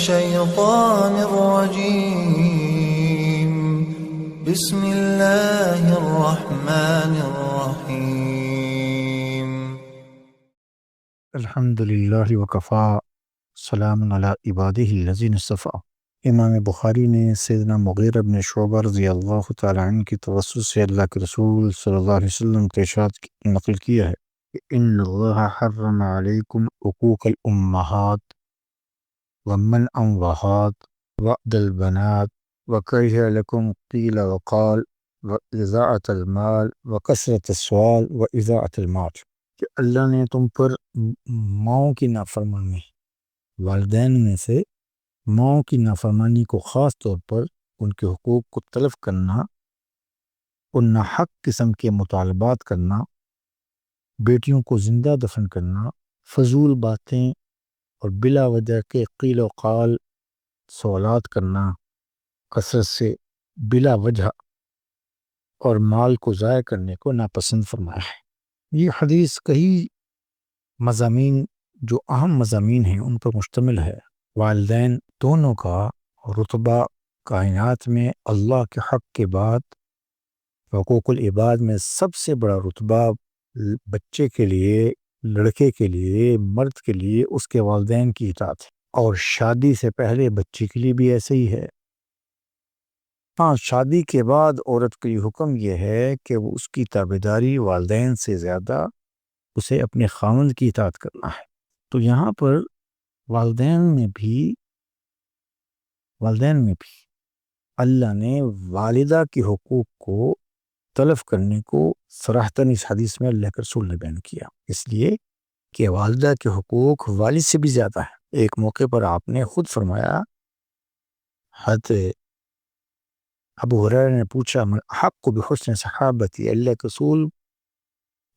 الشيطان الرجيم. بسم الله الرحمن الرحيم. الحمد للہ وکفا سلام علی عبادہ الذین اصطفیٰ۔ امام بخاری نے سیدنا مغیرہ بن شعبہ رضی اللہ تعالیٰ عنہ کی توسط سے اللہ کے رسول صلی اللہ علیہ وسلم کے ارشاد نقل کیا ہے کہ ان اللہ حرم علیکم حقوق الامہات والمنع وہات وعد البنات وکرہ لکم قیل وقال واضاعۃ المال وکثرۃ السؤال واضاعۃ المال، کہ اللہ نے تم پر ماؤں کی نافرمانی، والدین میں سے ماؤں کی نافرمانی کو خاص طور پر ان کے حقوق کو تلف کرنا، ان ناحق قسم کے مطالبات کرنا، بیٹیوں کو زندہ دفن کرنا، فضول باتیں اور بلا وجہ کے قیل و قال سوالات کرنا، کثرت سے بلا وجہ اور مال کو ضائع کرنے کو ناپسند فرمایا ہے۔ یہ حدیث کئی مضامین جو اہم مضامین ہیں ان پر مشتمل ہے۔ والدین دونوں کا رتبہ کائنات میں اللہ کے حق کے بعد حقوق العباد میں سب سے بڑا رتبہ بچے کے لیے، لڑکے کے لیے، مرد کے لیے اس کے والدین کی اطاعت ہے، اور شادی سے پہلے بچے کے لیے بھی ایسے ہی ہے۔ ہاں، شادی کے بعد عورت کے لیے حکم یہ ہے کہ وہ اس کی تابعداری والدین سے زیادہ اسے اپنے خاوند کی اطاعت کرنا ہے۔ تو یہاں پر والدین میں بھی اللہ نے والدہ کے حقوق کو تلف کرنے کو صراحتاً اس حدیث میں اللہ کے رسول نے بیان کیا، اس لیے کہ والدہ کے حقوق والد سے بھی زیادہ ہے۔ ایک موقع پر آپ نے خود فرمایا، حضرت ابو ہریرہ نے پوچھا، من حق بحسن صحابتی، اللہ کے رسول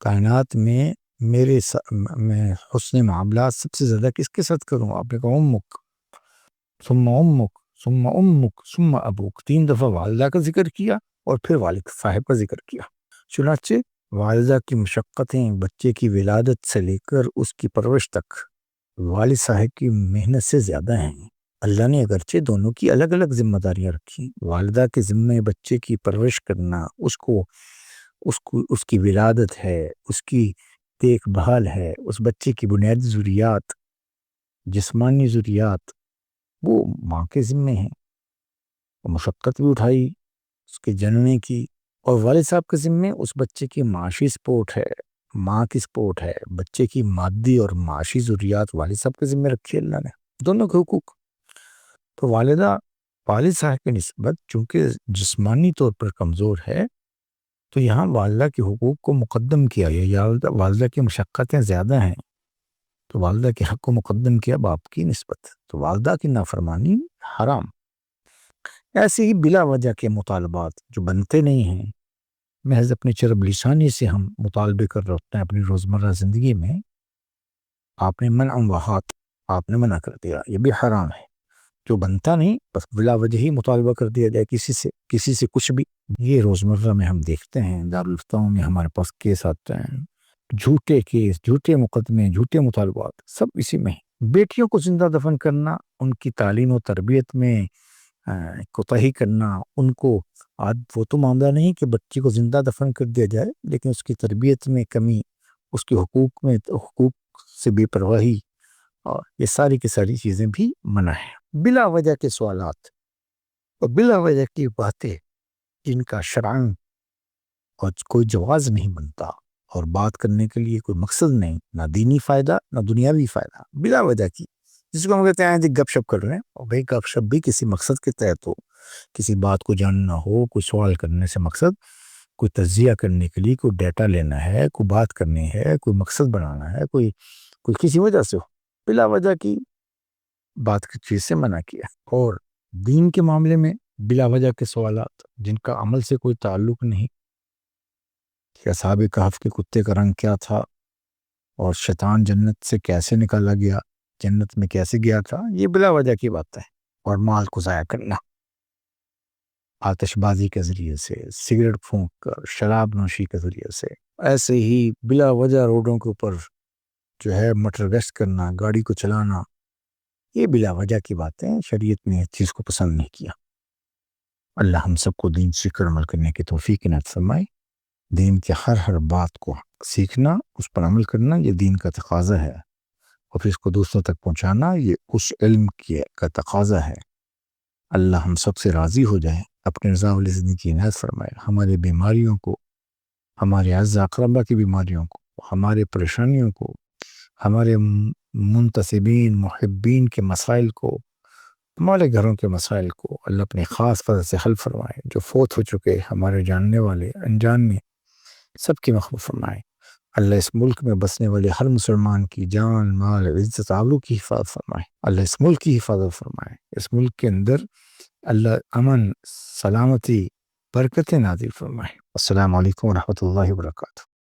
کائنات میں میں حسن معاملات سب سے زیادہ کس کے ساتھ کروں؟ آپ نے کہا امک ثم امک ثم امک ثم ابوک، 3 دفعہ والدہ کا ذکر کیا اور پھر والد صاحب کا ذکر کیا۔ چنانچہ والدہ کی مشقتیں بچے کی ولادت سے لے کر اس کی پرورش تک والد صاحب کی محنت سے زیادہ ہیں۔ اللہ نے اگرچہ دونوں کی الگ الگ ذمہ داریاں رکھی، والدہ کے ذمے بچے کی پرورش کرنا، اس کی ولادت ہے، اس کی دیکھ بھال ہے، اس بچے کی بنیادی ضروریات، جسمانی ضروریات وہ ماں کے ذمے ہیں، وہ مشقت بھی اٹھائی اس کے جننے کی، اور والد صاحب کے ذمے اس بچے کی معاشی سپورٹ ہے، ماں کی سپورٹ ہے، بچے کی مادی اور معاشی ضروریات والد صاحب کے ذمے رکھی اللہ نے، دونوں کے حقوق۔ تو والدہ والد صاحب کی نسبت چونکہ جسمانی طور پر کمزور ہے، تو یہاں والدہ کے حقوق کو مقدم کیا ہے، یا والدہ کی مشقتیں زیادہ ہیں تو والدہ کے حق کو مقدم کیا باپ کی نسبت، تو والدہ کی نافرمانی حرام۔ ایسے ہی بلا وجہ کے مطالبات جو بنتے نہیں ہیں، محض اپنی چرب لسانی سے ہم مطالبے کر رہے ہوتے ہیں اپنی روزمرہ زندگی میں، آپ نے منع وہات، آپ نے منع کر دیا، یہ بھی حرام ہے۔ جو بنتا نہیں بس بلا وجہ ہی مطالبہ کر دیا جائے کسی سے کچھ بھی، یہ روزمرہ میں ہم دیکھتے ہیں، دارالفتاؤں میں ہمارے پاس کیس آتے ہیں، جھوٹے کیس، جھوٹے مقدمے، جھوٹے مطالبات، سب اسی میں ہیں۔ بیٹیوں کو زندہ دفن کرنا، ان کی تعلیم و تربیت میں کوتاہی کرنا، ان کو وہ تو معاملہ نہیں کہ بچی کو زندہ دفن کر دیا جائے، لیکن اس کی تربیت میں کمی، اس کے حقوق سے بے پرواہی، اور یہ ساری کی ساری چیزیں بھی منع ہیں۔ بلا وجہ کے سوالات اور بلا وجہ کی باتیں جن کا شرعاً اور کوئی جواز نہیں بنتا، اور بات کرنے کے لیے کوئی مقصد نہیں، نہ دینی فائدہ نہ دنیاوی فائدہ، بلا وجہ کی، جس کو ہم کہتے ہیں جی گپ شپ کر رہے ہیں، اور بھائی گپ شپ بھی کسی مقصد کے تحت ہو، کسی بات کو جاننا ہو، کوئی سوال کرنے سے مقصد کوئی تجزیہ کرنے کے لیے، کوئی ڈیٹا لینا ہے، کوئی بات کرنی ہے، کوئی مقصد بنانا ہے، کوئی کسی وجہ سے ہو، بلا وجہ کی بات کی چیز سے منع کیا۔ اور دین کے معاملے میں بلا وجہ کے سوالات جن کا عمل سے کوئی تعلق نہیں، کہ اصحاب کہف کے کتے کا رنگ کیا تھا، اور شیطان جنت سے کیسے نکالا گیا، جنت میں کیسے گیا تھا، یہ بلا وجہ کی بات ہے۔ اور مال کو ضائع کرنا آتش بازی کے ذریعے سے، سگریٹ پھونک کر، شراب نوشی کے ذریعے سے، ایسے ہی بلا وجہ روڈوں کے اوپر جو ہے موٹر گشت کرنا، گاڑی کو چلانا، یہ بلا وجہ کی باتیں شریعت نے اس چیز کو پسند نہیں کیا۔ اللہ ہم سب کو دین سیکھ کر عمل کرنے کی توفیق عنایت فرمائے۔ دین کے ہر بات کو سیکھنا، اس پر عمل کرنا، یہ دین کا تقاضا ہے، اور پھر اس کو دوسروں تک پہنچانا یہ اس علم کا تقاضا ہے۔ اللہ ہم سب سے راضی ہو جائے، اپنے رضا والی زندگی عنایت فرمائے، ہمارے بیماریوں کو، ہمارے اعزا اقربا کی بیماریوں کو، ہمارے پریشانیوں کو، ہمارے منتصبین محبین کے مسائل کو، ہمارے گھروں کے مسائل کو اللہ اپنے خاص فضل سے حل فرمائے۔ جو فوت ہو چکے ہمارے جاننے والے انجان سب کی مغفرت فرمائے۔ اللہ اس ملک میں بسنے والے ہر مسلمان کی جان، مال، عزت، آبرو کی حفاظت فرمائے۔ اللہ اس ملک کی حفاظت فرمائے۔ اس ملک کے اندر اللہ امن، سلامتی، برکتیں نازل فرمائے۔ السلام علیکم ورحمۃ اللہ وبرکاتہ۔